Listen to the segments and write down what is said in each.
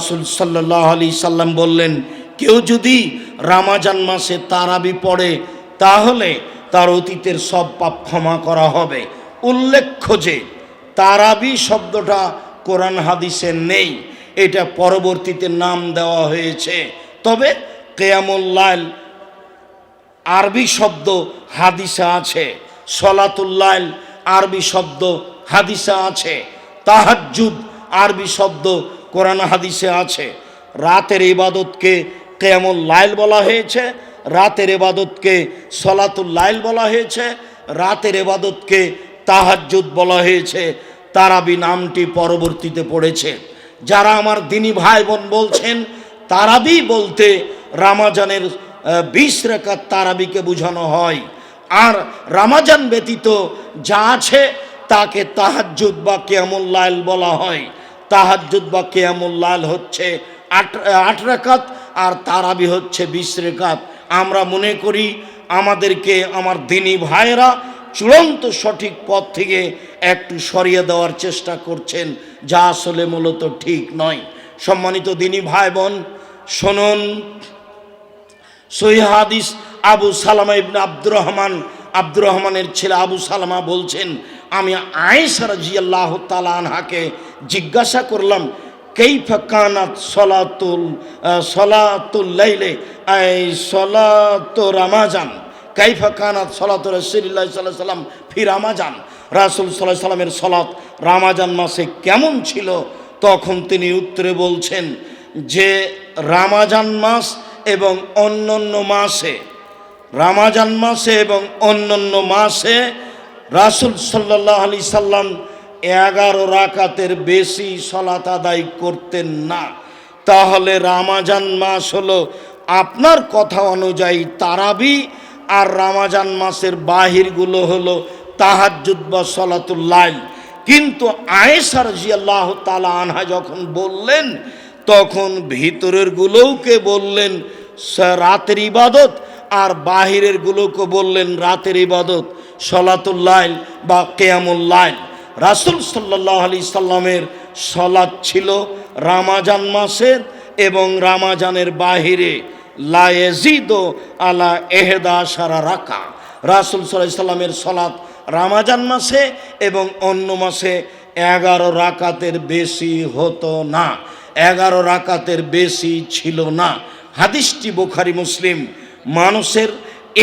রাসূল সাল্লাল্লাহু আলাইহি সাল্লাম বললেন, কেউ যদি রমজান মাসে তারাবি পড়ে তাহলে তার অতীতের সব পাপ ক্ষমা করা হবে। উল্লেখ্য যে তারাবি শব্দটা কোরআন হাদিসে নেই, এটা পরবর্তীতে নাম দেওয়া হয়েছে। তবে কিয়ামুল লাইল আরবি শব্দ হাদিসে আছে, সলাতুল লাইল আরবি শব্দ হাদিসে আছে, তাহাজ্জুদ আরবি শব্দ কোরআন হাদিসে আছে। রাতের ইবাদতকে কিয়ামুল লাইল বলা হয়েছে, রাতের ইবাদতকে সলাতুল লাইল বলা হয়েছে, রাতের ইবাদতকে তাহাজ্জুদ বলা হয়েছে। তারাবি নামটি পরবর্তীতে পড়েছে। যারা আমার দিনী ভাই বোন বলছেন তারাবি বলতে রমজানের 20 রাকাত তারাবিকে বোঝানো হয়, আর রমজান ব্যতীত যা আছে তাকে তাহাজ্জুদ বা কিয়ামুল লাইল বলা হয়। তাহাজ্জুদ বা কিয়ামুল লাইল হচ্ছে 8 রাকাত আর তারাবি হচ্ছে 20 রাকাত। আমরা মনে করি আমাদেরকে আমার দিনী ভাইরা চূড়ান্ত সঠিক পথ থেকে একটু সরিয়ে দেওয়ার চেষ্টা করছেন, যা আসলে মূলত ঠিক নয়। সম্মানিত দিনী ভাই বোন শুনুন, সহিহ হাদিস আবু সালামা ইবনে আব্দুর রহমানের ছেলে আবু সালামা বলছেন, আমি আয়েশা রাদিয়াল্লাহু তাআলা আনহাকে জিজ্ঞাসা করলাম, কাইফা কানাত সলাতুল লাইলে আই সলাতু রমাজান, কাইফা কানাত সলাতু রাসূলুল্লাহ সাল্লাল্লাহু আলাইহি সাল্লাম ফি রমাজান, রাসূল সাল্লাল্লাহু আলাইহি সাল্লামের সালাত রমজান মাসে কেমন ছিল? তখন তিনি উত্তরে বলছেন যে রমজান মাস এবং অন্যান্য মাসে, রমজান মাসে এবং অন্যান্য মাসে রাসূল সাল্লাল্লাহু আলাইহি সাল্লাম 11 রাকাতের বেশি সালাত আদায় করতেন না। তাহলে রমজান মাস হলো আপনার কথা অনুযায়ী তারাবি, আর রমজান মাসের বাহিরগুলো হলো তাহাজ্জুদ বা সলাতুল লাইল। কিন্তু আয়েশা রাদিয়াল্লাহু তাআলা আনহা যখন বললেন তখন ভিতরের গুলোকে বললেন রাতের ইবাদত, আর বাহিরের গুলোকে বললেন রাতের ইবাদত সলাতুল লাইল বা কিয়ামুল লাইল। রাসূল সাল্লাল্লাহু আলাইহি সাল্লামের সালাত ছিল রমজান মাসের এবং রমজানের বাহিরে লা ইয়াজিদু আলা 11 রাকা। রাসূল সাল্লাল্লাহু আলাইহি সাল্লামের সালাত রমজান মাসে এবং অন্য মাসে 11 রাকাতের বেশি হতো না, 11 রাকাতের বেশি ছিল না। হাদিসটি বুখারী মুসলিম। মানুষের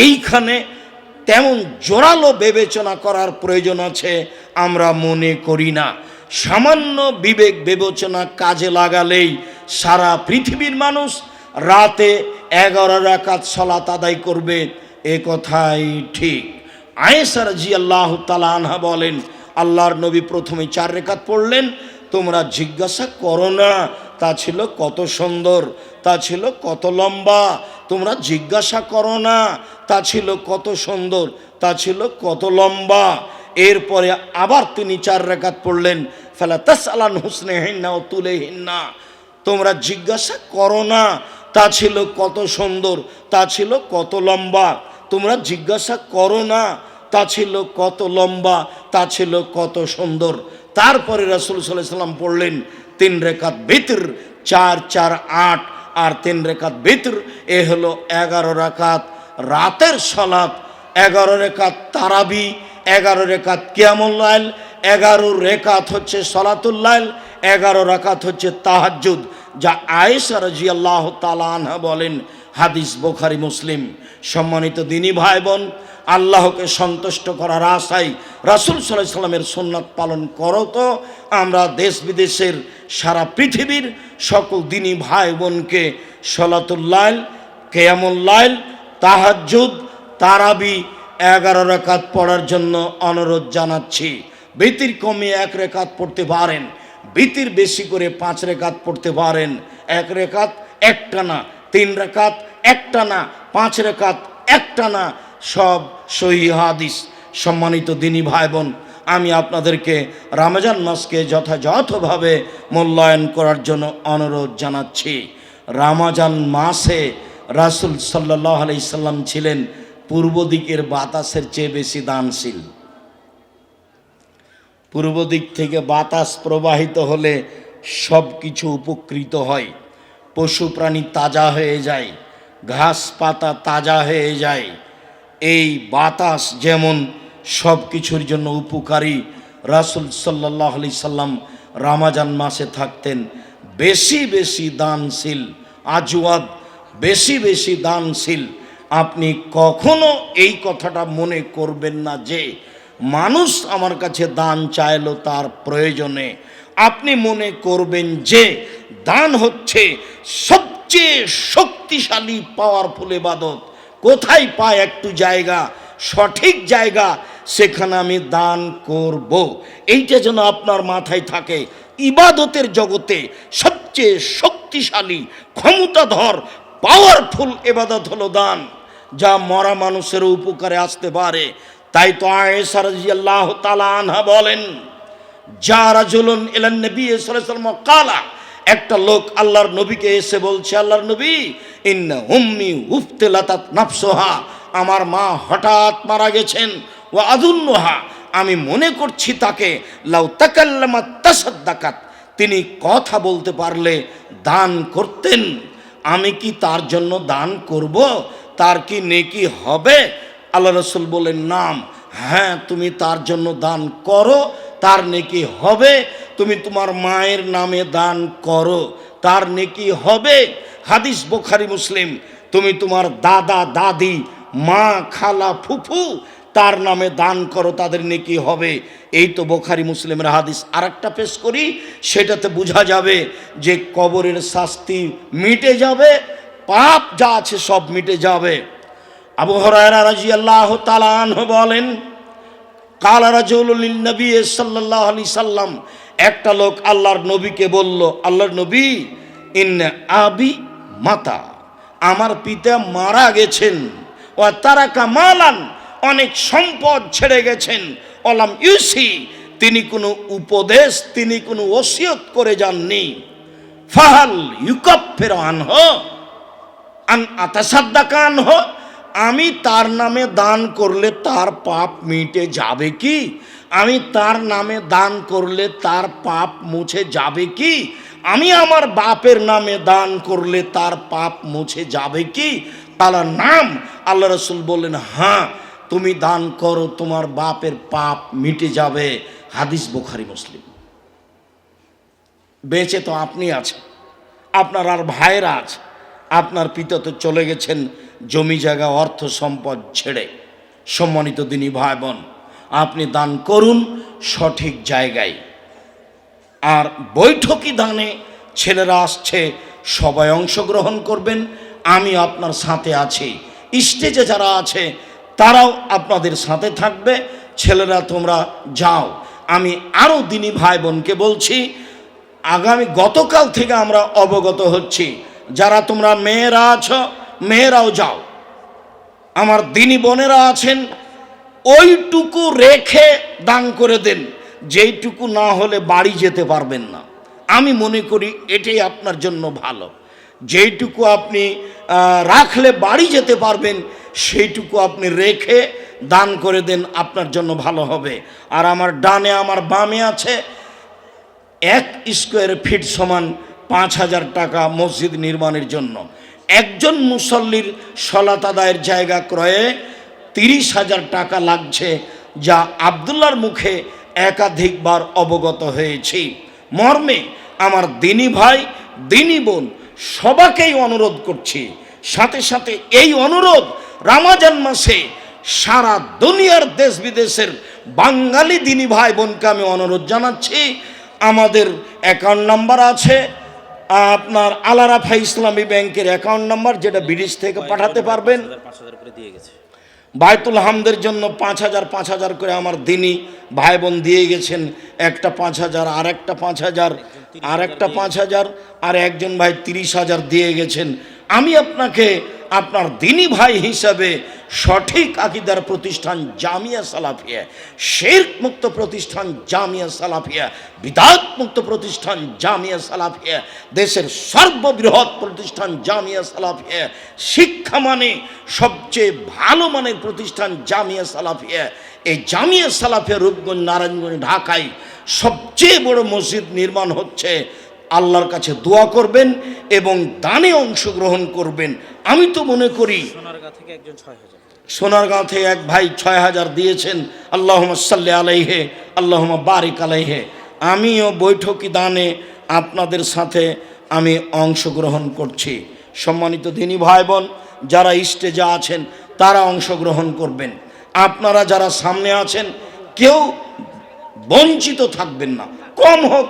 এইখানে তেমন জোরালো বিবেচনা করার প্রয়োজন আছে আমরা মনে করি না। সামান্য বিবেক বিবেচনা কাজে লাগালেই সারা পৃথিবীর মানুষ রাতে 11 রাকাত সালাত আদায় করবে, এ কথাই ঠিক। আয়েশা রাদিয়াল্লাহু তাআলা আনহা বলেন, আল্লাহর নবী প্রথমে 4 রাকাত পড়লেন, তোমরা জিজ্ঞাসা করো না তা ছিল কত সুন্দর, তা ছিল কত লম্বা, তোমরা জিজ্ঞাসা করো না তা ছিল কত সুন্দর, তা ছিল কত লম্বা। এরপরে আবার তিনি 4 রাকাত পড়লেন, ফালা তাসআলান হুসনিহিন্না ওয়া তুলিহিন্না, তোমরা জিজ্ঞাসা করো না তা ছিল কত সুন্দর, তা ছিল কত লম্বা, তোমরা জিজ্ঞাসা করো না তা ছিল কত লম্বা, তা ছিল কত সুন্দর। তারপরে রাসূল সাল্লাল্লাহু আলাইহি সাল্লাম পড়লেন 3 রাকাত বিতর, 4 4 8 আর 3 রাকাত বিতর, এ হলো 11 রাকাত রাতের সালাত, 11 রাকাত তারাবি, 11 রাকাত কিয়ামুল লাইল, 11 রাকাত হচ্ছে সলাতুল লাইল, 11 রাকাত হচ্ছে তাহাজ্জুদ, যা আয়েশা রাদিয়াল্লাহু তাআলা আনহা বলেন। হাদিস বুখারী মুসলিম। সম্মানিত দিনী ভাই বোন, আল্লাহকে সন্তুষ্ট করার আশায় রাসূল সাল্লাল্লাহু আলাইহি সাল্লামের সুন্নাত পালন করো তো আমরা দেশ বিদেশের সারা পৃথিবীর সকল দিনী ভাই বোনকে সলাতুল লাইল, কিয়ামুল লাইল, তাহাজ্জুদ, তারাবি 11 রাকাত পড়ার জন্য অনুরোধ জানাচ্ছি। বিতির কমে 1 রাকাত পড়তে পারেন, বিতির বেশি করে 5 রাকাত পড়তে পারেন, 1 রাকাত একটানা, 3 রাকাত একটানা, 5 রাকাত একটানা, সব সহিহ হাদিস। সম্মানিত দিনী ভাই বোন, আমি আপনাদেরকে রমজান মাসকে যথাযথভাবে মূল্যায়ন করার জন্য অনুরোধ জানাচ্ছি। রমজান মাসে রাসূল সাল্লাল্লাহু আলাইহি সাল্লাম ছিলেন পূর্ব দিকের বাতাসের চেয়ে বেশি দানশীল। পূর্ব দিক থেকে বাতাস প্রবাহিত হলে সব কিছু উপকৃত হয়, পশু প্রাণী তাজা হয়ে যায়, ঘাস পাতা তাজা হয়ে যায়। এই বাতাস যেমন সব কিছুর জন্য উপকারী, রাসূল সাল্লাল্লাহু আলাইহি সাল্লাম রমজান মাসে থাকতেন বেশি বেশি দানশীল, আজওয়াদ, বেশি বেশি দানশীল। আপনি কখনো এই কথাটা মনে করবেন না যে মানুষ আমার কাছে দান চাইলো তার প্রয়োজনে। আপনি মনে করবেন যে দান হচ্ছে সবচেয়ে শক্তিশালী পাওয়ারফুল ইবাদত। কোথায় পায় একটু জায়গা, সঠিক জায়গা, সেখানে আমি দান করব, এইটা যেন আপনার মাথায় থাকে। ইবাদতের জগতে সবচেয়ে শক্তিশালী, ক্ষমতাধর, পাওয়ারফুল ইবাদত হলো দান, যা মরা মানুষের উপকারে আসতে পারে। তাই তো আয়েশা রাদিয়াল্লাহু তাআলা আনহা বলেন, যা রাজুলুন ইলান নবী সাল্লাল্লাহু আলাইহি ওয়াসাল্লাম ক্বালা, একটা লোক আল্লাহর নবীকে এসে বলছে, আল্লাহর নবী, ইন্না উম্মি উফতিলাতাত নাফসুহা, আমার মা হঠাৎ মারা গেছেন, ওয়া আযুন্নুহা, আমি মনে করছি তাকে, লাউ তাকাল্লামাত তাসাদ্দাকাত, তিনি কথা বলতে পারলে দান করতেন, আমি কি তার জন্য দান করব? তার কি নেকি হবে? আল্লাহ রাসূল বলেন, নাম, হ্যাঁ, তুমি তার জন্য দান করো, তার নেকি হবে। তুমি তোমার মায়ের নামে দান করো, তার নেকি হবে। হাদিস বুখারী মুসলিম। তুমি তোমার দাদা দাদি, মা, খালা, ফুফু, তার নামে দান করো, তাদের নেকি হবে। এই তো বুখারী মুসলিমের হাদিস। আরেকটা পেশ করি, সেটাতে বোঝা যাবে যে কবরের শাস্তি মিটে যাবে, পাপ যা আছে সব মিটে যাবে। আবু হুরায়রা রাদিয়াল্লাহু তাআলা আনহু বলেন, কালা রাজুলুন লিন নবী সাল্লাল্লাহু আলাইহি সাল্লাম, একটা লোক আল্লাহর নবীকে বলল, আল্লাহর নবী, ইন্না আবি মাতা, আমার পিতা মারা গেছেন, ওয়া তারাকা মালান, অনেক সম্পদ ছেড়ে গেছেন, ওয়ালাম ইউসি, তিনি কোনো উপদেশ, তিনি কোনো ওসিয়ত করে যাননি। ফাহাল ইউকাফিরু আনহু আন আতাসাদ্দাকা আনহু, আমি তার নামে দান করলে তার পাপ মিটে যাবে কি? আমি তার নামে দান করলে তার পাপ মুছে যাবে কি? আমি আমার বাপের নামে দান করলে তার পাপ মুছে যাবে কি? তার নাম, আল্লাহ রাসূল বললেন, হ্যাঁ, তুমি দান করো, তোমার বাপের পাপ মিটে যাবে। হাদিস বুখারী মুসলিম। বেঁচে তো আপনি আছেন, আপনার আর ভাইরা আছে, আপনার পিতা তো চলে গেছেন জমি জায়গা অর্থ সম্পদ ছেড়ে। সম্মানিত দিনী ভাই বোন, আপনি দান করুন সঠিক জায়গায়। আর বৈঠকি দানে ছেলেরা আসছে, সবাই অংশগ্রহণ করবেন, আমি আপনার সাথে আছি। স্টেজে যারা আছে তারাও আপনাদের সাথে থাকবে। ছেলেরা তোমরা যাও। আমি আরও দিনী ভাই বোনকে বলছি, গতকাল থেকে আমরা অবগত হচ্ছি, যারা তোমরা মেয়েরা আছো, মেয়েরাও যাও। আমার দিনী বোনেরা আছেন, ওইটুকু রেখে দান করে দেন, যেইটুকু না হলে বাড়ি যেতে পারবেন না। আমি মনে করি এটাই আপনার জন্য ভালো। যেইটুকু আপনি রাখলে বাড়ি যেতে পারবেন, সেইটুকু আপনি রেখে দান করে দেন, আপনার জন্য ভালো হবে। আর আমার ডানে আমার বামে আছে 1 স্কোয়ার ফিট সমান 5,000 টাকা মসজিদ নির্মাণের জন্য। একজন মুসল্লির সলাত আদায়ের জায়গা ক্রয়ে 30,000 টাকা লাগছে, যা আব্দুল্লাহর মুখে একাধিকবার অবগত হয়েছি। মর্মে আমার দিনী ভাই, দিনী বোন সবাকেই অনুরোধ করছি, সাথে সাথে এই অনুরোধ রমজান মাসে সারা দুনিয়ার দেশ বিদেশের বাঙালি দিনী ভাই বোনকে আমি অনুরোধ জানাচ্ছি। আমাদের অ্যাকাউন্ট নাম্বার আছে, আপনার আলারাফা ইসলামী ব্যাংকের অ্যাকাউন্ট নাম্বার, যেটা বিদেশ থেকে পাঠাতে পারবেন। বায়তুল হামদের জন্য 5,000 করে আমার দিনী ভাই বোন দিয়ে গেছেন। একটা 5,000, আর একটা 5,000, আর একটা 5,000, আর একজন ভাই 30,000 দিয়ে গেছেন। আমি আপনাকে আপনার দিনী ভাই হিসাবে সঠিক আকীদার প্রতিষ্ঠান জামিয়া সালাফিয়া, শিরক মুক্ত প্রতিষ্ঠান জামিয়া সালাফিয়া, বিদআত মুক্ত প্রতিষ্ঠান জামিয়া সালাফিয়া, দেশের সর্ববৃহৎ প্রতিষ্ঠান জামিয়া সালাফিয়া, শিক্ষা মানে সবচেয়ে ভালো মানের প্রতিষ্ঠান জামিয়া সালাফিয়া। এই জামিয়া সালাফিয়া রূপগঞ্জ, নারায়ণগঞ্জ, ঢাকায় সবচেয়ে বড় মসজিদ নির্মাণ হচ্ছে। আল্লাহর কাছে দোয়া করবেন এবং দানে অংশগ্রহণ করবেন। আমি তো মনে করি সোনারগাঁও থেকে এক ভাই 6,000 দিয়েছেন, আল্লাহুম্মা সাল্লি আলাইহি আল্লাহুম্মা বারিক আলাইহি। আমিও বৈঠকি দানে আপনাদের সাথে আমি অংশগ্রহণ করছি। সম্মানিত দিনী ভাই বোন, যারা স্টেজে আছেন তারা অংশগ্রহণ করবেন। আপনারা যারা সামনে আছেন কেউ বঞ্চিত থাকবেন না। কম হোক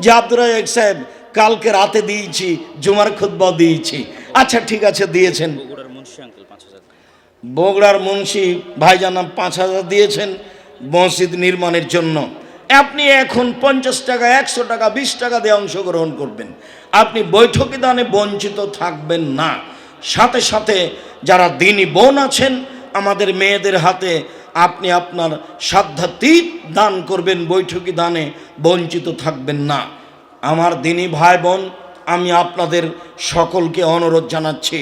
যে আব্দুর রাজ্জাক সাহেব কালকে রাতে দিয়েছি, জুমার খুতবা দিয়েছি, আচ্ছা ঠিক আছে দিয়েছেন। বগুড়ার মুন্সি ভাইজান 5,000 দিয়েছেন মসজিদ নির্মাণের জন্য। আপনি এখন 50 টাকা, 100 টাকা, 20 টাকা দিয়ে অংশগ্রহণ করবেন। আপনি বৈঠকি দানে বঞ্চিত থাকবেন না। সাথে সাথে যারা দিনী বোন আছেন আমাদের মেয়েদের হাতে আপনি আপনার সাধ্যাতীত দান করবেন, বৈঠকি দানে বঞ্চিত থাকবেন না। আমার দিনী ভাই বোন, আমি আপনাদের সকলকে অনুরোধ জানাচ্ছি,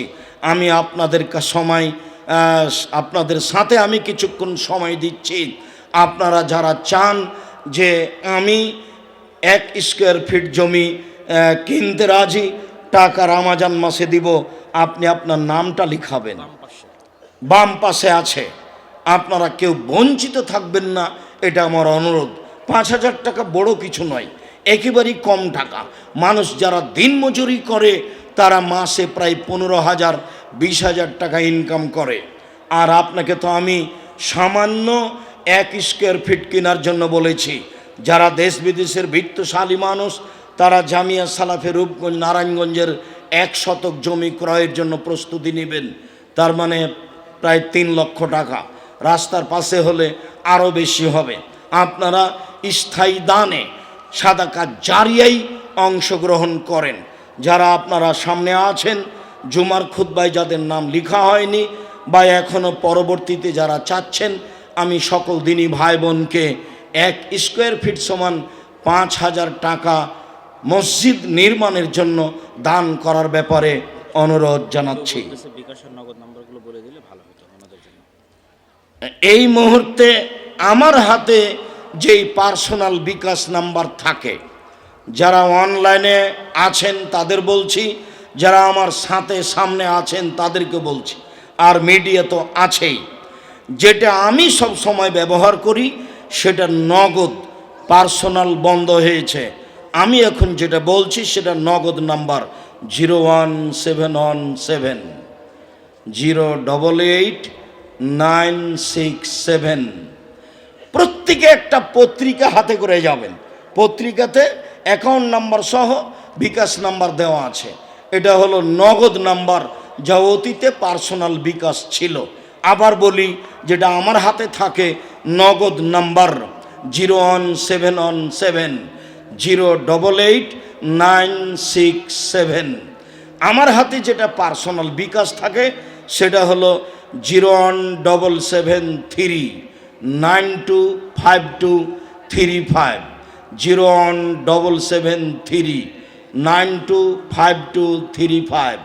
আমি আপনাদের আপনাদের সাথে আমি কিছুক্ষণ সময় দিচ্ছি। আপনারা যারা চান যে আমি 1 স্কোয়ার ফিট জমি কিনতে রাজি, টাকা রমজান মাসে দিব, আপনি আপনার নামটা লিখাবেন, বাম পাশে আছে। আপনারা কেউ বঞ্চিত থাকবেন না, এটা আমার অনুরোধ। 5,000 টাকা বড় কিছু নয়, একেবারেই কম টাকা। মানুষ যারা দিনমজুরি করে তারা মাসে প্রায় 15,000 20,000 টাকা ইনকাম করে। আর আপনাকে তো আমি সামান্য 1 স্কোয়ার ফিট কেনার জন্য বলেছি। যারা দেশ বিদেশের বিত্তশালী মানুষ তারা জামিয়া সালাফে রূপগঞ্জ নারায়ণগঞ্জের 1 শতক জমি ক্রয়ের জন্য প্রস্তুতি নেবেন। তার মানে প্রায় 3 লক্ষ টাকা। রাস্তার পাশে হলে আরও বেশি হবে। আপনারা স্থায়ী দানে সাদাকা জারিয়ায় অংশগ্রহণ করেন। যারা আপনারা সামনে আছেন জুমার খুতবায় যাদের নাম লেখা হয়নি বা এখনও পরবর্তীতে যারা চাচ্ছেন, আমি সকল দিনী ভাই বোনকে 1 স্কোয়ার ফিট সমান 5,000 টাকা মসজিদ নির্মাণের জন্য দান করার ব্যাপারে অনুরোধ জানাচ্ছি। এই মুহূর্তে আমার হাতে যেই পার্সোনাল বিকাশ নাম্বার থাকে, যারা অনলাইনে আছেন তাদের বলছি, যারা আমার সাথে সামনে আছেন তাদেরকে বলছি, আর মিডিয়া তো আছেই। যেটা আমি সব সময় ব্যবহার করি সেটা নগদ, পার্সোনাল বন্ধ হয়েছে। আমি এখন যেটা বলছি সেটা নগদ নাম্বার 01717 0888967। প্রত্যেকে একটা পত্রিকা হাতে করে যাবেন। পত্রিকাতে অ্যাকাউন্ট নাম্বার সহ বিকাশ নাম্বার দেওয়া আছে। এটা হলো নগদ নাম্বার, যা অতীতে পার্সোনাল বিকাশ ছিল। আবার বলি, যেটা আমার হাতে থাকে নগদ নাম্বার 01717 0888967। আমার হাতে যেটা পার্সোনাল বিকাশ থাকে সেটা হলো 01773925235 01773925235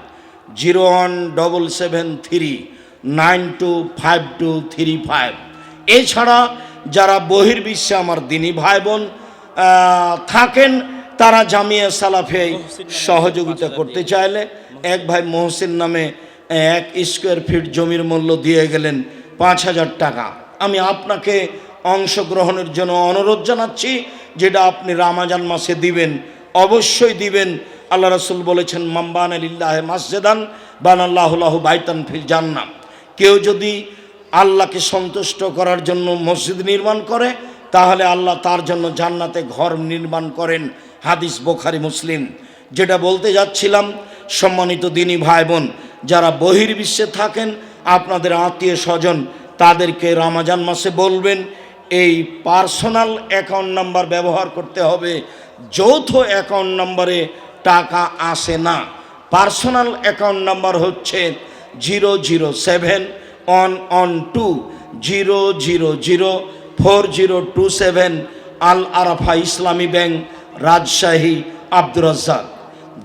01773925235। এছাড়া যারা বহির্বিশ্বে আমার দিনী ভাই বোন থাকেন তারা জামিয়া সালাফে সহযোগিতা করতে চাইলে, এক ভাই মহসিন নামে 1 স্কোয়ার ফিট জমির মূল্য দিয়ে গেলেন 5,000 টাকা। আমি আপনাকে অংশগ্রহণের জন্য অনুরোধ জানাচ্ছি, যেটা আপনি রমজান মাসে দিবেন, অবশ্যই দিবেন। আল্লাহ রাসূল বলেছেন, মাম্বানা লিল্লাহি মাসজিদান বানাল্লাহু লাহু বাইতান ফিল জান্নাহ। কেউ যদি আল্লাহকে সন্তুষ্ট করার জন্য মসজিদ নির্মাণ করে তাহলে আল্লাহ তার জন্য জান্নাতে ঘর নির্মাণ করেন। হাদিস বুখারী মুসলিম। যেটা বলতে যাচ্ছিলাম, সম্মানিত দিনী ভাই বোন, যারা বহির্বিশ্বে থাকেন আপনাদের আত্মীয় স্বজন তাদেরকে রমজান মাসে বলবেন এই পার্সোনাল অ্যাকাউন্ট নাম্বার ব্যবহার করতে হবে। যৌথ অ্যাকাউন্ট নাম্বারে টাকা আসে না। পার্সোনাল অ্যাকাউন্ট নাম্বার হচ্ছে 0071120004027 আল আরাফা ইসলামী ব্যাংক, রাজশাহী, আব্দুর রাজ্জাক।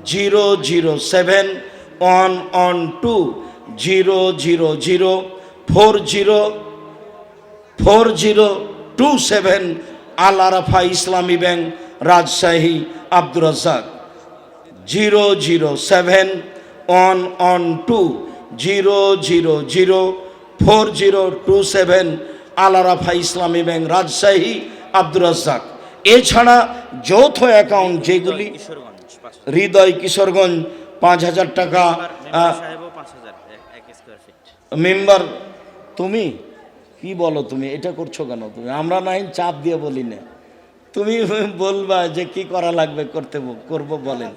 0071120004027 আল আরাফা ইসলামী ব্যাংক, রাজশাহী, আব্দুর রাজ্জাক। 0071120004027 আল আরাফা ইসলামী ব্যাংক রাজশাহী আব্দুর রাজ্জাক। এছাড়া যৌথ অ্যাকাউন্ট যেগুলি হৃদয় কিশোরগঞ্জ 5,000 টাকা। মেম্বার তুমি কি বলো, তুমি এটা করছো কেন? তুমি আমরা নাই চাপ দিয়ে বলি না, তুমি বলবা যে কি করা লাগবে করবো বলেন,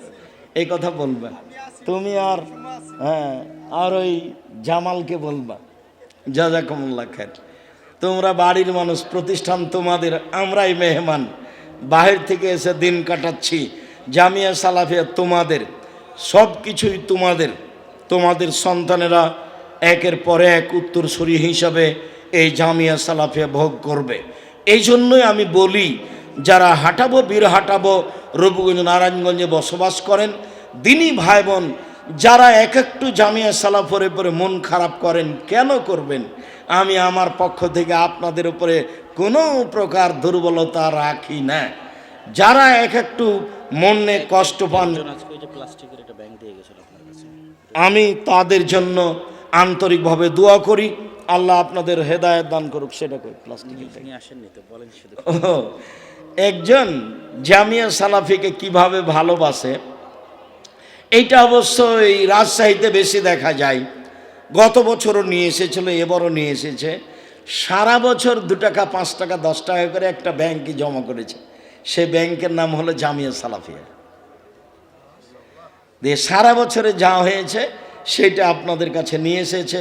এই কথা বলবা তুমি। আর হ্যাঁ, আর ওই জামালকে বলবা জাযাকুমুল্লাহ খাইর। তোমরা বাড়ির মানুষ, প্রতিষ্ঠান তোমাদের, আমরাই মেহমান, বাহির থেকে এসে দিন কাটাচ্ছি। জামিয়া সালাফিয়া তোমাদের, সব কিছুই তোমাদের। তোমাদের সন্তানেরা একের পর এক উত্তরসূরি হিসাবে এই জামিয়া সালাফিয়া ভোগ করবে। এই জন্যই আমি বলি, যারা হাঁটাবো বীর হাঁটাবো রূপগঞ্জ নারায়ণগঞ্জে বসবাস করেন, দিনী ভাই বোন যারা একটু জামিয়া সালাফের উপরে মন খারাপ করেন, কেন করবেন? আমি আমার পক্ষ থেকে আপনাদের উপরে কোনো প্রকার দুর্বলতা রাখি না। যারা একটু মনে কষ্ট পান, আমি তাদের জন্য আন্তরিকভাবে দোয়া করি, আল্লাহ আপনাদের হেদায়েত দান করুক। সেটা করি প্লাস্টিকের একজন জামিয়া সালাফিকে কিভাবে ভালোবাসে, এইটা অবশ্যই রাজশাহীতে বেশি দেখা যায়। গত বছরও নিয়ে এসেছিল, এবারও নিয়ে এসেছে। সারা বছর 2 টাকা 5 টাকা 10 টাকা করে একটা ব্যাংকে জমা করেছে। সে ব্যাংকের নাম হলো জামিয়া সালাফিয়া। দিয়ে সারা বছরে যা হয়েছে সেটা আপনাদের কাছে নিয়ে এসেছে,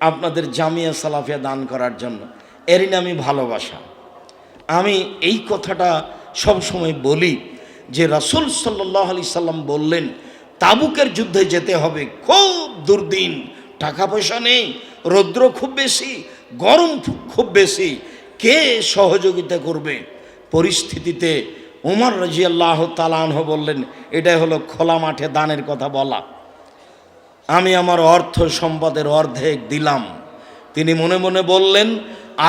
আপনাদের জামিয়া সালাফিয়া দান করার জন্য। এরই নামই ভালোবাসা। আমি এই কথাটা সবসময় বলি যে রাসূল সাল্লাল্লাহু আলাইহি সাল্লাম বললেন, তাবুকের যুদ্ধে যেতে হবে, খুব দুর্দিন, টাকা পয়সা নেই, রৌদ্র খুব বেশি, গরম খুব বেশি, কে সহযোগিতা করবে? পরিস্থিতিতে ওমর রাদিয়াল্লাহু তাআলা আনহু বললেন, এটাই হলো খোলা মাঠে দানের কথা বলা। আমি আমার অর্থ সম্পদের অর্ধেক দিলাম। তিনি মনে মনে বললেন,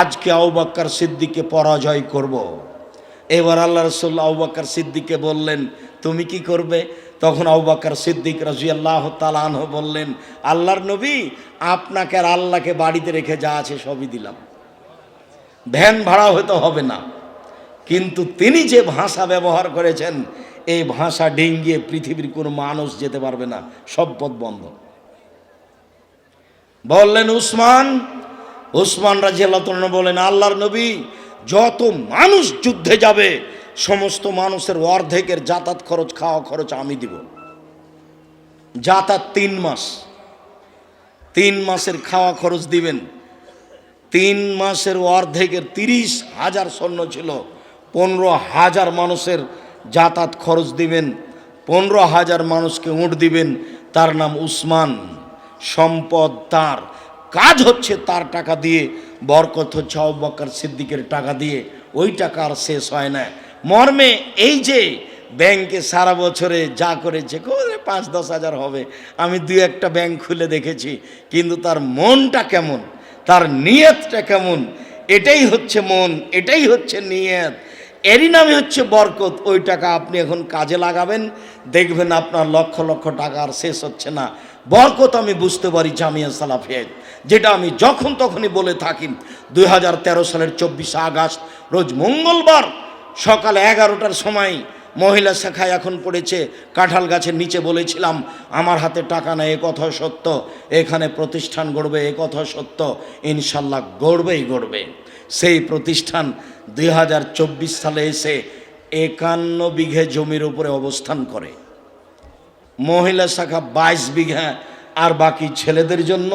আজকে আবু বকর সিদ্দিককে পরাজয় করব। এবার আল্লাহ রাসূল আবু বকর সিদ্দিককে বললেন, তুমি কি করবে? তখন আবু বকর সিদ্দিক রাদিয়াল্লাহু তাআলা আনহু বললেন, আল্লাহর নবী, আপনাকে আর আল্লাহকে বাড়িতে রেখে যা আছে সবই দিলাম, ভ্যান ভাড়া হয়তো হবে না, কিন্তু তিনি যে ভাষা ব্যবহার করেছেন, এই ভাষা ডিঙ্গিয়ে পৃথিবীর কোনো মানুষ যেতে পারবে না, সব পথ বন্ধ। বললেন উসমান রাদিয়াল্লাহু তাআলা বলেন, আল্লাহর নবী, যত মানুষ যুদ্ধে যাবে সমস্ত মানুষের অর্ধেকের যাতায়াত খরচ, খাওয়া খরচ আমি দিব। যাতায়াত 3 মাস, 3 মাসের খাওয়া খরচ দিবেন। 3 মাসের অর্ধেকের 30,000 সৈন্য ছিল, 15,000 মানুষের যাতায়াত খরচ দিবেন, 15,000 মানুষকে উট দিবেন। তার নাম উসমান, সম্পদ তার, কাজ হচ্ছে তার টাকা দিয়ে, বরকত হচ্ছে আবু বকর সিদ্দিকের টাকা দিয়ে। ওই টাকা আর শেষ হয় না। মর্মে এই যে ব্যাংকে সারা বছরে যা করেছে, 5-10 হাজার হবে, আমি 2-1টা ব্যাংক খুলে দেখেছি, কিন্তু তার মনটা কেমন, তার নিয়তটা কেমন, এটাই হচ্ছে মন, এটাই হচ্ছে নিয়ত, এরই নামে হচ্ছে বরকত। ওই টাকা আপনি এখন কাজে লাগাবেন, দেখবেন আপনার লক্ষ লক্ষ টাকা আর শেষ হচ্ছে না। বরকত আমি বুঝতে পারি জামিয়া সালাফিয়া, যেটা আমি যখন তখনই বলে থাকি। 2013 সালের 24 আগস্ট রোজ মঙ্গলবার সকাল 11টার সময় মহিলা শাখায় এখন পড়েছে কাঁঠাল গাছের নিচে, বলেছিলাম আমার হাতে টাকা নেই, এ কথা সত্য, এখানে প্রতিষ্ঠান গড়বে, এ কথা সত্য, ইনশাল্লাহ গড়বেই গড়বে। সেই প্রতিষ্ঠান 2024 সালে এসে 51 বিঘে জমির উপরে অবস্থান করে। মহিলা শাখা 22 বিঘা, আর বাকি ছেলেদের জন্য।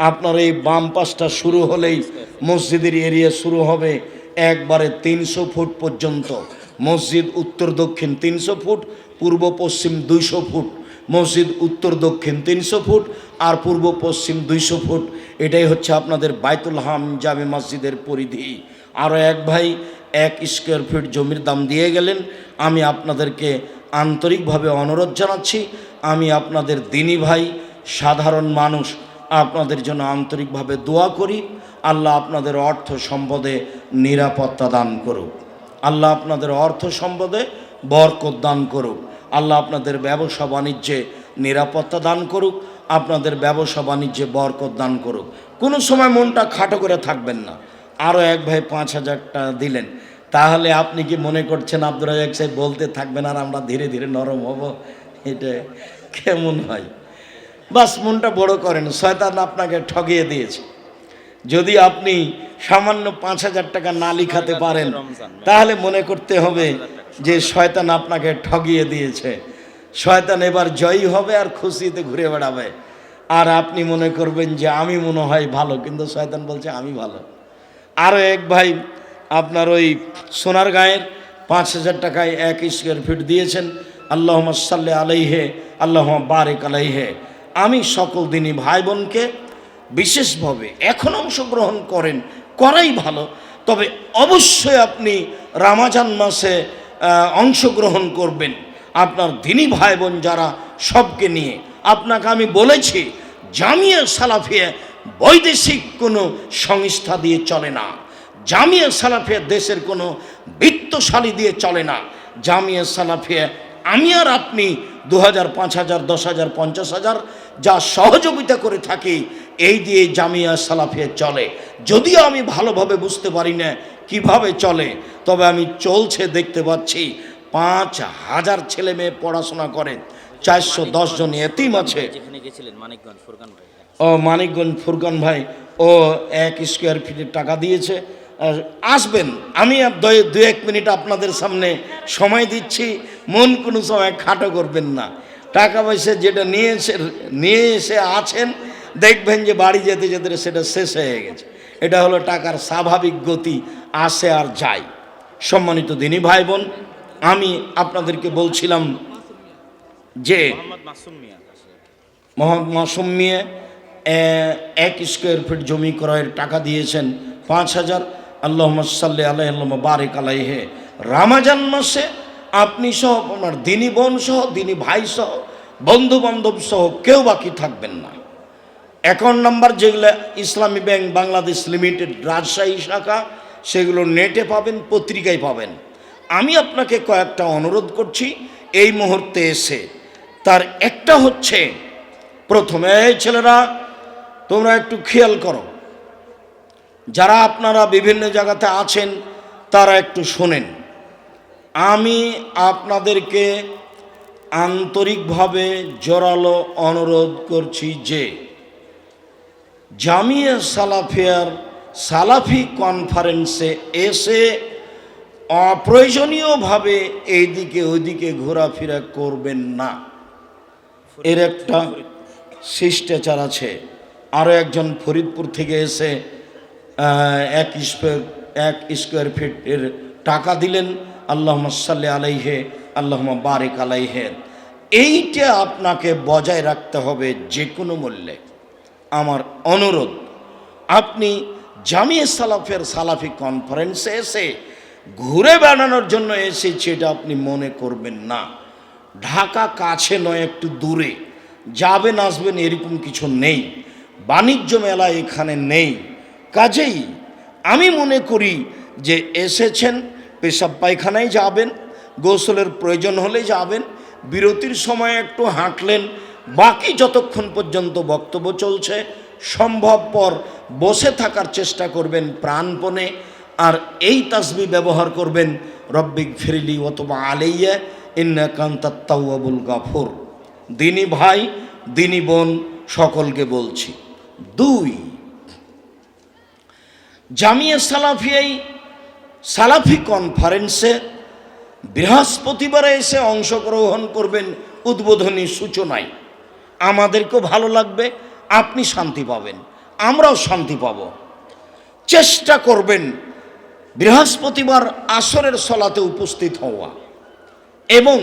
আপনার এই বাম পাশটা শুরু হলেই মসজিদের এরিয়া শুরু হবে একবারে 300 ফুট পর্যন্ত। মসজিদ উত্তর দক্ষিণ 300 ফুট, পূর্ব পশ্চিম 200 ফুট। মসজিদ উত্তর দক্ষিণ 300 ফুট আর পূর্ব পশ্চিম 200 ফুট। এটাই হচ্ছে আপনাদের বাইতুল হাম জামে মসজিদের পরিধি। আরও এক ভাই 1 স্কোয়ার ফিট জমির দাম দিয়ে গেলেন। আমি আপনাদেরকে আন্তরিকভাবে অনুরোধ জানাচ্ছি, আমি আপনাদের দিনী ভাই, সাধারণ মানুষ, আপনাদের জন্য আন্তরিকভাবে দোয়া করি। আল্লাহ আপনাদের অর্থ সম্পদে নিরাপত্তা দান করুক, আল্লাহ আপনাদের অর্থ সম্পদে বরকত দান করুক, আল্লাহ আপনাদের ব্যবসা বাণিজ্যে নিরাপত্তা দান করুক, আপনাদের ব্যবসা বাণিজ্যে বরকত দান করুক। কোনো সময় মনটা খাটো করে থাকবেন না। আরও এক ভাই 5,000 টাকা দিলেন, তাহলে আপনি কি মনে করছেন আব্দুর রাজ্জাক সাহেব বলতে থাকবেন আর আমরা ধীরে ধীরে নরম হব? এটা কেমন হয়? বাস মনটা বড় করেন, শয়তান আপনাকে ঠকিয়ে দিয়েছে। যদি আপনি সামান্য 5,000 টাকা না লিখাতে পারেন, তাহলে মনে করতে হবে যে শয়তান আপনাকে ঠকিয়ে দিয়েছে। শয়তান এবার জয়ী হবে আর খুশিতে ঘুরে বেড়াবে, আর আপনি মনে করবেন যে আমি মনে হয় ভালো, কিন্তু শয়তান বলছে আমি ভালো। আরও এক ভাই আপনার ওই সোনারগাঁয়ের 5,000 টাকায় 1 স্কোয়ার ফিট দিয়েছেন। আল্লাহুম্মা সাল্লি আলাইহে আল্লাহুম্মা বারিক আলাইহে। আমি সকল দিনী ভাই বোনকে বিশেষভাবে এখন অংশগ্রহণ করাই ভালো, তবে অবশ্যই আপনি রমজান মাসে অংশগ্রহণ করবেন আপনার দিনী ভাই বোন যারা, সবকে নিয়ে। আপনাকে আমি বলেছি জামিয়া সালাফিয়া বৈদেশিক কোনো সংস্থা দিয়ে চলে না। জামিয়া সালাফিয়া দেশের কোনো বিত্তশালী দিয়ে চলে না। জামিয়া সালাফিয়া আমি আর আপনি 2,000, 5,000, 10,000, 50,000 যা সহযোগিতা করে থাকি, এই দিয়ে জামিয়া সালাফিয়া চলে। যদিও আমি ভালোভাবে বুঝতে পারি না কিভাবে চলে, তবে আমি চলছে দেখতে পাচ্ছি। 5,000 ছেলে মেয়ে পড়াশোনা করে, 410 জন এতিম আছে। ও মানিকগঞ্জ ফুরকান ভাই ও 1 স্কোয়ার ফিটের টাকা দিয়েছে। আসবেন, আমি 2-1 মিনিট আপনাদের সামনে সময় দিচ্ছি। মন কোনো সময় খাটো করবেন না। টাকা পয়সা যেটা নিয়ে এসে আছেন, দেখবেন যে বাড়ি যেতে যেতে সেটা শেষ হয়ে গেছে। এটা হলো টাকার স্বাভাবিক গতি, আসে আর যায়। সম্মানিত দিনী ভাই বোন, আমি আপনাদেরকে বলছিলাম যে মোহাম্মদ মাসুম মিয়া 1 স্কোয়ার ফিট জমি ক্রয়ের টাকা দিয়েছেন 5,000। আল্লাহুম্মা সাল্লি আলাইহি আল্লাহুম্মা বারিক আলাইহি। রমজান মাসে আপনি সহ, আপনার দিনী বোন সহ, দিনী ভাই সহ, বন্ধু বান্ধব সহ কেউ বাকি থাকবেন না। অ্যাকাউন্ট নাম্বার যেগুলো ইসলামী ব্যাংক বাংলাদেশ লিমিটেড রাজশাহী শাখা, সেগুলো নেটে পাবেন, পত্রিকায় পাবেন। আমি আপনাকে কয়েকটা অনুরোধ করছি এই মুহূর্তে এসে। তার একটা হচ্ছে, প্রথমে এই ছেলেরা তোমরা একটু খেয়াল করো, যারা আপনারা বিভিন্ন জায়গাতে আছেন তারা একটু শোনেন। আমি আপনাদেরকে আন্তরিকভাবে জোরালো অনুরোধ করছি যে জামিয়া সালাফিয়ার সালাফি কনফারেন্সে এসে অপ্রয়োজনীয়ভাবে এইদিকে ওইদিকে ঘোরাফেরা করবেন না। এর একটা শিষ্টাচার আছে। আরও একজন ফরিদপুর থেকে এসে 1 স্কোয়ার ফিটের টাকা দিলেন। আল্লাহুম্মা সাল্লি আলাইহি আল্লাহুম্মা বারিক আলাইহি। এইটা আপনাকে বজায় রাখতে হবে যে কোনো মূল্যে। আমার অনুরোধ, আপনি জামিয়া সালাফের সালাফি কনফারেন্সে এসে ঘুরে বেড়ানোর জন্য এসেছি এটা আপনি মনে করবেন না। ঢাকা কাছে নয়, একটু দূরে যাবেন আসবেন এরকম কিছু নেই। বাণিজ্য মেলা এখানে নেই। কাজেই আমি মনে করি যে এসেছেন, পেশাব পায়খানায় যাবেন, গোসলের প্রয়োজন হলে যাবেন, বিরতির সময় একটু হাঁটলেন, বাকি যতক্ষণ পর্যন্ত বক্তব্য চলছে সম্ভবপর বসে থাকার চেষ্টা করবেন প্রাণপণে। আর এই তাসবিহ ব্যবহার করবেন, রব্বিক ফিরলি ওয়াতুব আলাইয়া ইন্নাকা আনতাত তাওয়াবুল গাফুর। দিনী ভাই, দিনী বোন সকলকে বলছি। 2, জামিয়া সালাফিয়াই সালাফি কনফারেন্সে বৃহস্পতিবারে এসে অংশগ্রহণ করবেন উদ্বোধনী সূচনায়। আমাদেরকেও ভালো লাগবে, আপনি শান্তি পাবেন, আমরাও শান্তি পাব। চেষ্টা করবেন বৃহস্পতিবার আসরের সলাতে উপস্থিত হওয়া, এবং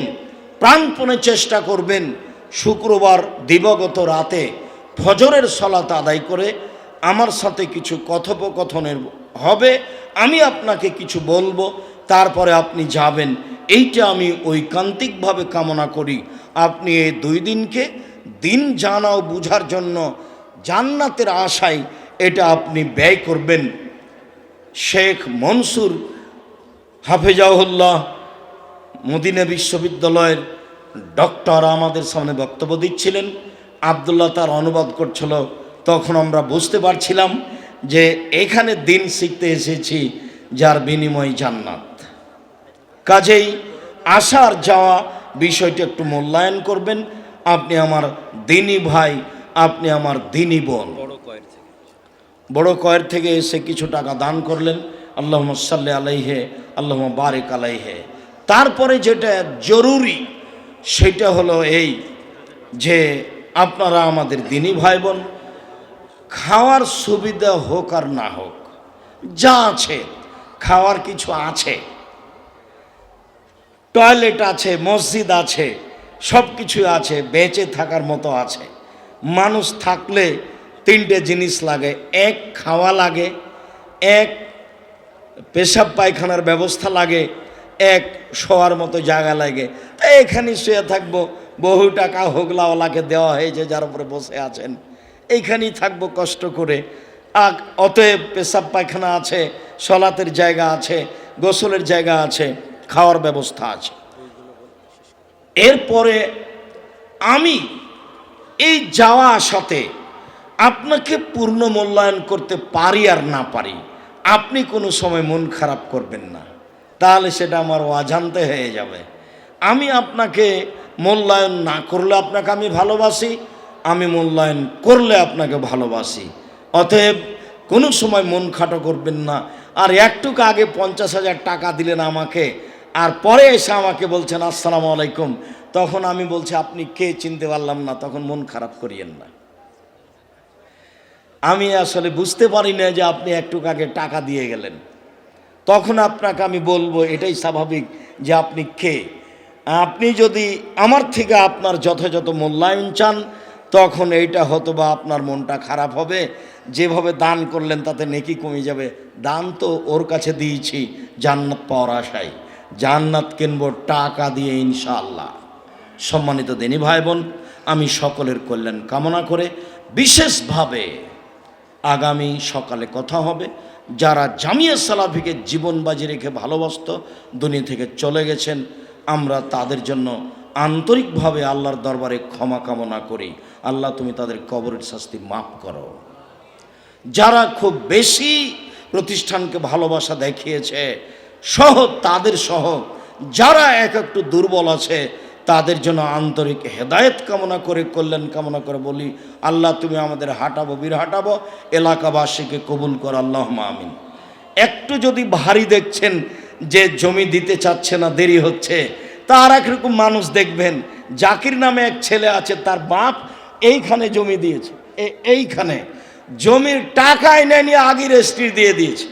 প্রাণপণে চেষ্টা করবেন শুক্রবার দিবাগত রাতে ফজরের সলাত আদায় করে আমার সাথে কিছু কথোপকথনের হবে। আমি আপনাকে কিছু বলবো, তারপরে আপনি যাবেন। এইটা আমি ঐকান্তিকভাবে কামনা করি। আপনি এই 2 দিনকে দিন জানা ও বুঝার জন্য জান্নাতের আশায় এটা আপনি ব্যয় করবেন। শেখ মনসুর হাফেজাহুল্লাহ মদিনা বিশ্ববিদ্যালয়ের ডক্টর আমাদের সামনে বক্তব্য দিচ্ছিলেন, আব্দুল্লাহ তার অনুবাদ করছিল। তখন আমরা বুঝতে পারছিলাম যে এখানে দিন শিখতে এসেছি, যার বিনিময় জান্নাত। কাজেই আসার যাওয়া বিষয়টি একটু মূল্যায়ন করবেন। আপনি আমার দিনী ভাই, আপনি আমার দিনী বোন। বড় কয়ের থেকে এসে কিছু টাকা দান করলেন, আল্লাহুম্মা সাল্লি আলাইহে, আল্লাহুম্মা বারিক আলাইহে। তারপরে যেটা জরুরি সেটা হলো এই যে আপনারা আমাদের দিনী ভাই বোন, খাওয়ার সুবিধা হোক আর না হোক, যা আছে খাওয়ার কিছু আছে, টয়লেট আছে, মসজিদ আছে, সব কিছু আছে, বেঁচে থাকার মতো আছে। মানুষ থাকলে তিনটে জিনিস লাগে, এক খাওয়া লাগে, এক পেশাব পায়খানার ব্যবস্থা লাগে, এক শোয়ার মতো জায়গা লাগে। তাই এখানে শুয়ে থাকবো, বহু টাকা হোগলাওয়ালাকে দেওয়া হয়েছে যার উপরে বসে আছেন, এইখানেই থাকবো কষ্ট করে। অতএব পেশাব পায়খানা আছে, সলাতের জায়গা আছে, গোসলের জায়গা আছে, খাওয়ার ব্যবস্থা আছে। এরপরে আমি এই যাওয়া আসাতে আপনাকে পূর্ণ মূল্যায়ন করতে পারি আর না পারি, আপনি কোনো সময় মন খারাপ করবেন না, তাহলে সেটা আমার অজান্তে হয়ে যাবে। আমি আপনাকে মূল্যায়ন না করলে আপনাকে আমি ভালোবাসি, আমি মূল্যায়ন করলে আপনাকে ভালোবাসি। অতএব কোনো সময় মন খাটো করবেন না। আর একটুকু আগে 50,000 টাকা দিলেন আমাকে, আর পরে এসে আমাকে বলছেন আসসালামু আলাইকুম, তখন আমি বলছি আপনি কে চিনতে পারলাম না, তখন মন খারাপ করিয়েন না। আমি আসলে বুঝতে পারি না যে আপনি একটু আগে টাকা দিয়ে গেলেন, তখন আপনাকে আমি বলবো এটাই স্বাভাবিক যে আপনি কে। আপনি যদি আমার থেকে আপনার যথাযথ মূল্যায়ন চান, তখন এইটা হতো বা আপনার মনটা খারাপ হবে, যেভাবে দান করলেন তাতে নেকি কমে যাবে। দান তো ওর কাছে দিয়েছি জান্নাত পাওয়ার আশায়, জান্নাত কিনবো টাকা দিয়ে ইনশাআল্লাহ। সম্মানিত দিনী ভাই বোন, আমি সকলের কল্যাণ কামনা করে বিশেষভাবে আগামী সকালে কথা হবে, যারা জামিয়া সালাফিকে জীবন বাজি রেখে ভালোবাসত, দুনিয়া থেকে চলে গেছেন, আমরা তাদের জন্য আন্তরিকভাবে আল্লাহর দরবারে ক্ষমা কামনা করি। আল্লাহ তুমি তাদের কবরের শাস্তি মাফ করো। যারা খুব বেশি প্রতিষ্ঠানকে ভালোবাসা দেখিয়েছে সহ, তাদের সহ যারা একটু দুর্বল আছে, তাদের জন্য আন্তরিক হেদায়েত কামনা করে, কল্যাণ কামনা করে বলি আল্লাহ তুমি আমাদের হাঁটাবো, বীর হাঁটাবো, এলাকাবাসীকে কবুল কর, আল্লাহুম্মা আমিন। একটু যদি ভারী দেখছেন যে জমি দিতে চাচ্ছে না, দেরি হচ্ছে, তার একরকম মানুষ দেখবেন, জাকির নামে এক ছেলে আছে, তার বাপ এইখানে জমি দিয়েছে, এইখানে জমির টাকায় নেয়নি, আগে রেজিস্ট্রি দিয়ে দিয়েছে।